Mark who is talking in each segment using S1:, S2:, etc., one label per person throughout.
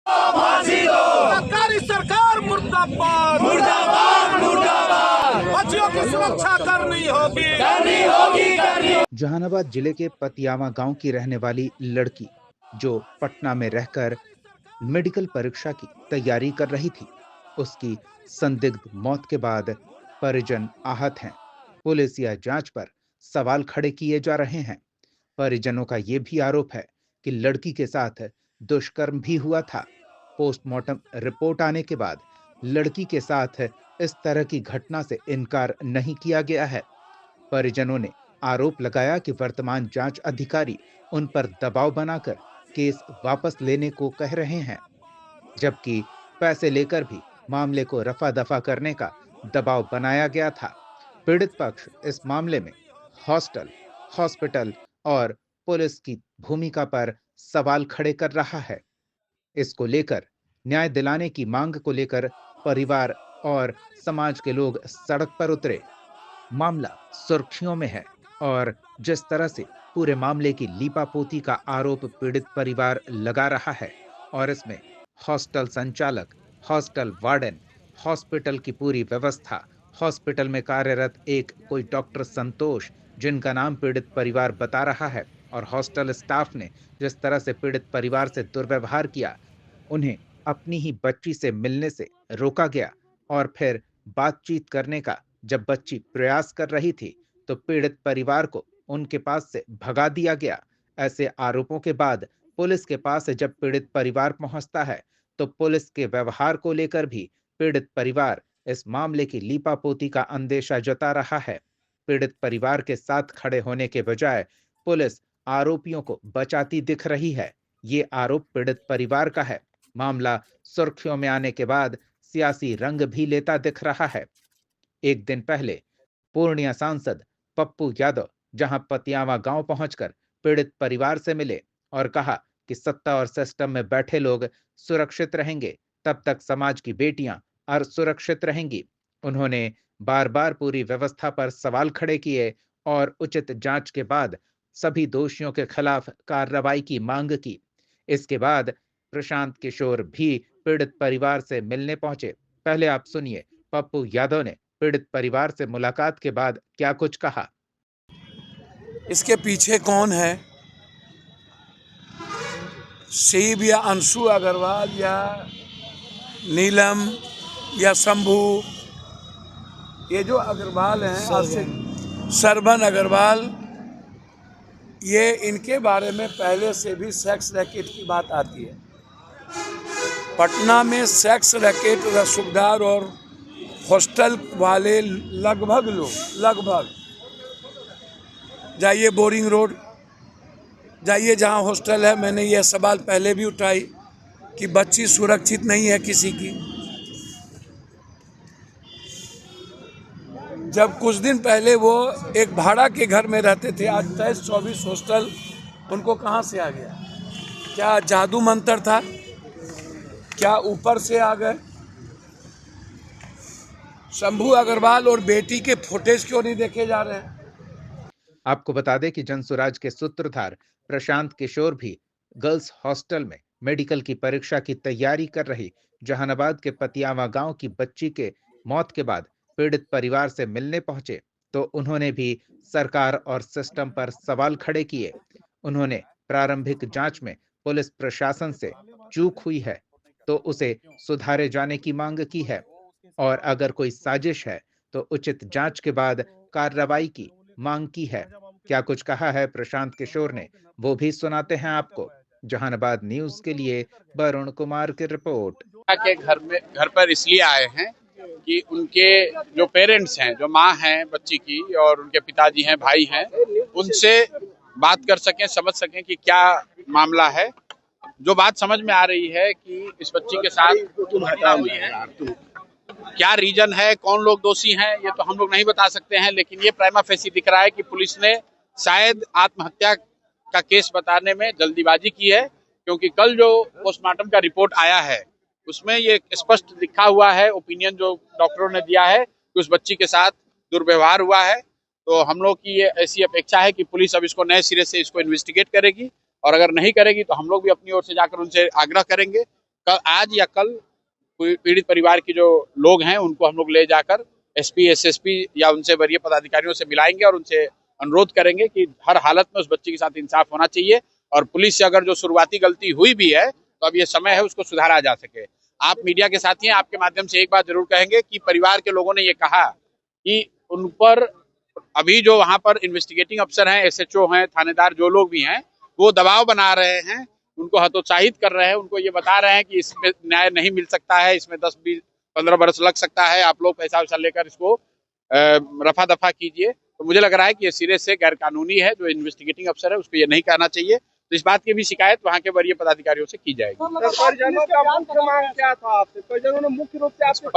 S1: फांसी दो। सरकारी सरकार मुर्दाबाद मुर्दाबाद मुर्दाबाद। बच्चियों की सुरक्षा करनी होगी करनी होगी करनी।
S2: जहानाबाद जिले के पतियावा गांव की रहने वाली लड़की जो पटना में रहकर मेडिकल परीक्षा की तैयारी कर रही थी, उसकी संदिग्ध मौत के बाद परिजन आहत हैं। पुलिस या जांच पर सवाल खड़े किए जा रहे हैं। परिजनों का यह भी आरोप है कि लड़की के साथ दुष्कर्म भी हुआ था। पोस्टमार्टम रिपोर्ट आने के बाद लड़की के साथ इस तरह की घटना से इनकार नहीं किया गया है। परिजनों ने आरोप लगाया कि वर्तमान जांच अधिकारी उन पर दबाव बनाकर केस वापस लेने को कह रहे हैं, जबकि पैसे लेकर भी मामले को रफा दफा करने का दबाव बनाया गया था। पीड़ित पक्ष इस मामले में हॉस्टल, हॉस्पिटल और पुलिस की भूमिका पर सवाल खड़े कर रहा है। इसको लेकर न्याय दिलाने की मांग को लेकर परिवार और समाज के लोग सड़क पर उतरे। मामला सुर्खियों में है और जिस तरह से पूरे मामले की लीपापोती का आरोप पीड़ित परिवार लगा रहा है और इसमें हॉस्टल संचालक, हॉस्टल वार्डन, हॉस्पिटल की पूरी व्यवस्था, हॉस्पिटल में कार्यरत एक कोई डॉक्टर संतोष जिनका नाम पीड़ित परिवार बता रहा है, और हॉस्टल स्टाफ ने जिस तरह से पीड़ित परिवार से दुर्व्यवहार किया, उन्हें अपनी ही बच्ची से मिलने से रोका गया और फिर बातचीत करने का जब बच्ची प्रयास कर रही थी तो पीड़ित परिवार को उनके पास से भगा दिया गया। ऐसे आरोपों के बाद पुलिस के पास जब पीड़ित परिवार पहुंचता है तो पुलिस के व्यवहार को लेकर भी पीड़ित परिवार इस मामले की लीपापोती का अंदेशा जता रहा है। पीड़ित परिवार के साथ खड़े होने के बजाय पुलिस आरोपियों को बचाती दिख रही है। ये आरोप पीड़ित परिवार का है। मामला सुर्खियों में आने के बाद सियासी रंग भी लेता दिख रहा है। एक दिन पहले पूर्णिया सांसद पप्पू यादव जहां पतियावा गांव पहुंचकर पीड़ित परिवार से मिले और कहा कि सत्ता और सिस्टम में बैठे लोग सुरक्षित रहेंगे, तब तक समाज की बेटियां असुरक्षित रहेंगी। उन्होंने बार बार पूरी व्यवस्था पर सवाल खड़े किए और उचित जांच के बाद सभी दोषियों के खिलाफ कार्रवाई की मांग की। इसके बाद प्रशांत किशोर भी पीड़ित परिवार से मिलने पहुंचे। पहले आप सुनिए पप्पू यादव ने पीड़ित परिवार से मुलाकात के बाद क्या कुछ कहा।
S3: इसके पीछे कौन है? शिव या अंशु अग्रवाल या नीलम या शंभू, ये जो अग्रवाल हैं, सरवन अग्रवाल, ये इनके बारे में पहले से भी सेक्स रैकेट की बात आती है। पटना में सेक्स रैकेट, रसूखदार और हॉस्टल वाले लगभग जाइए बोरिंग रोड, जाइए जहाँ हॉस्टल है। मैंने यह सवाल पहले भी उठाई कि बच्ची सुरक्षित नहीं है किसी की। जब कुछ दिन पहले वो एक भाड़ा के घर में रहते थे, आज 23-24 हॉस्टल उनको कहाँ से आ गया? क्या जादू मंत्र था? क्या ऊपर से आ गए? शंभू अग्रवाल और बेटी के फुटेज क्यों नहीं देखे जा रहे हैं?
S2: आपको बता दें कि जनसुराज के सूत्रधार प्रशांत किशोर भी गर्ल्स हॉस्टल में मेडिकल की परीक्षा की तैयारी कर रही जहानाबाद के पतियावा गांव की बच्ची के मौत के बाद पीड़ित परिवार से मिलने पहुंचे तो उन्होंने भी सरकार और सिस्टम पर सवाल खड़े किए। उन्होंने प्रारंभिक जांच में पुलिस प्रशासन से चूक हुई है तो उसे सुधारे जाने की मांग की है और अगर कोई साजिश है तो उचित जांच के बाद कार्रवाई की मांग की है। क्या कुछ कहा है प्रशांत किशोर ने, वो भी सुनाते हैं आपको। जहानाबाद न्यूज के लिए वरुण कुमार की रिपोर्ट।
S4: के घर पर इसलिए आए हैं कि उनके जो पेरेंट्स हैं, जो माँ हैं बच्ची की और उनके पिताजी हैं, भाई हैं, उनसे बात कर सकें, समझ सकें कि क्या मामला है। जो बात समझ में आ रही है कि इस बच्ची के साथ घटना हुई है, क्या रीजन है, कौन लोग दोषी हैं, ये तो हम लोग नहीं बता सकते हैं, लेकिन ये प्राइमा फेसी दिख रहा है कि पुलिस ने शायद आत्महत्या का केस बताने में जल्दीबाजी की है, क्योंकि कल जो पोस्टमार्टम का रिपोर्ट आया है उसमें ये स्पष्ट लिखा हुआ है, ओपिनियन जो डॉक्टरों ने दिया है कि उस बच्ची के साथ दुर्व्यवहार हुआ है। तो हम लोग की ये ऐसी अपेक्षा है कि पुलिस अब इसको नए सिरे से इसको इन्वेस्टिगेट करेगी और अगर नहीं करेगी तो हम लोग भी अपनी ओर से जाकर उनसे आग्रह करेंगे। आज या कल पीड़ित परिवार की जो लोग हैं उनको हम लोग ले जाकर एसपी, एसएसपी या उनसे वरीय पदाधिकारियों से मिलाएंगे और उनसे अनुरोध करेंगे कि हर हालत में उस बच्ची के साथ इंसाफ होना चाहिए और पुलिस से अगर जो शुरुआती गलती हुई भी है तो अब ये समय है उसको सुधारा जा सके। आप मीडिया के साथी हैं, आपके माध्यम से एक बात जरूर कहेंगे कि परिवार के लोगों ने ये कहा कि उन पर अभी जो वहां पर इन्वेस्टिगेटिंग अफसर हैं, एसएचओ हैं, थानेदार जो लोग भी हैं, वो दबाव बना रहे हैं, उनको हतोत्साहित कर रहे हैं, उनको ये बता रहे हैं कि इसमें न्याय नहीं मिल सकता है, इसमें 10-20-15 बरस लग सकता है, आप लोग पैसा वैसा लेकर इसको रफा दफा कीजिए। तो मुझे लग रहा है कि ये सिरे से गैर कानूनी है। जो इन्वेस्टिगेटिंग अफसर है उसको ये नहीं करना चाहिए। तो इस बात की भी शिकायत वहाँ के वरीय पदाधिकारियों से की जाएगी।
S1: परिजनों का मुख्य मांग क्या था आपसे? परिजनों ने मुख्य रूप से आपसे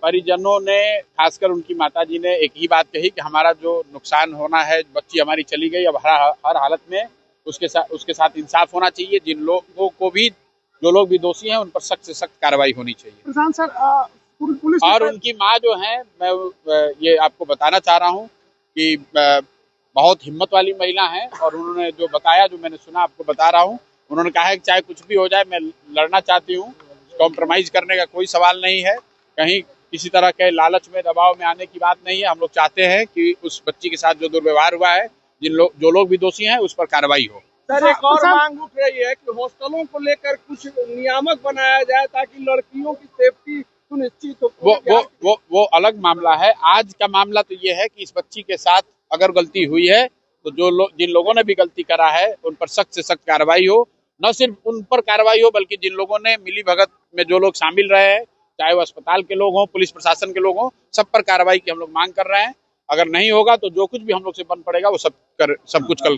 S4: परिजनों ने, खासकर उनकी माताजी ने एक ही बात कही कि हमारा जो नुकसान होना है, बच्ची हमारी चली गई, अब हर हालत में उसके साथ इंसाफ होना चाहिए। जिन लोगों को भी, जो लोग भी दोषी हैं, उन पर सख्त से सख्त कार्रवाई होनी चाहिए।
S1: प्रशांत सर, पुलिस
S4: और उनकी माँ जो है, मैं ये आपको बताना चाह रहा हूँ कि बहुत हिम्मत वाली महिला है और उन्होंने जो बताया, जो मैंने सुना, आपको बता रहा हूँ। उन्होंने कहा है कि चाहे कुछ भी हो जाए, मैं लड़ना चाहती हूँ, कॉम्प्रोमाइज करने का कोई सवाल नहीं है, कहीं किसी तरह के लालच में, दबाव में आने की बात नहीं है। हम लोग चाहते हैं कि उस बच्ची के साथ जो दुर्व्यवहार हुआ है, जो लोग भी दोषी हैं, उस पर कार्रवाई हो।
S1: सर, एक और मांग उठ रही है कि हॉस्टलों को लेकर कुछ नियामक बनाया जाए ताकि लड़कियों की सेफ्टी सुनिश्चित हो।
S4: वो अलग मामला है। आज का मामला तो ये है कि इस बच्ची के साथ अगर गलती हुई है तो जिन लोगों ने भी गलती करा है उन पर सख्त से सख्त कार्रवाई हो। न सिर्फ उन पर कार्रवाई हो, बल्कि जिन लोगों ने मिली भगत में जो लोग शामिल रहे हैं, चाहे वो अस्पताल के लोग हों, पुलिस प्रशासन के लोग हों, सब पर कार्रवाई की हम लोग मांग कर रहे हैं। अगर नहीं होगा तो जो कुछ भी हम लोग से बन पड़ेगा वो सब कुछ कल